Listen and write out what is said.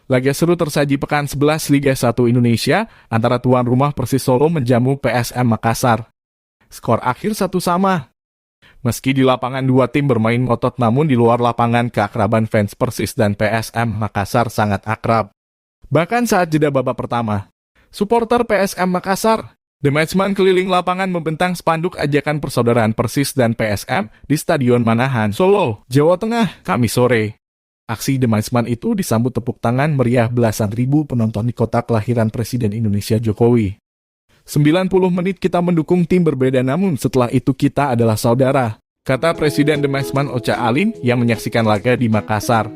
Laga seru tersaji pekan 11 Liga 1 Indonesia antara tuan rumah Persis Solo menjamu PSM Makassar. Skor akhir 1-1. Meski di lapangan dua tim bermain ngotot, namun di luar lapangan keakraban fans Persis dan PSM Makassar sangat akrab. Bahkan saat jeda babak pertama, supporter PSM Makassar, The Matchman keliling lapangan membentang spanduk ajakan persaudaraan Persis dan PSM di Stadion Manahan, Solo, Jawa Tengah, Kamis sore. Aksi The Matchman itu disambut tepuk tangan meriah belasan ribu penonton di kota kelahiran Presiden Indonesia Jokowi. 90 menit kita mendukung tim berbeda, namun setelah itu kita adalah saudara, kata Presiden The Matchman Ocha Alin yang menyaksikan laga di Makassar.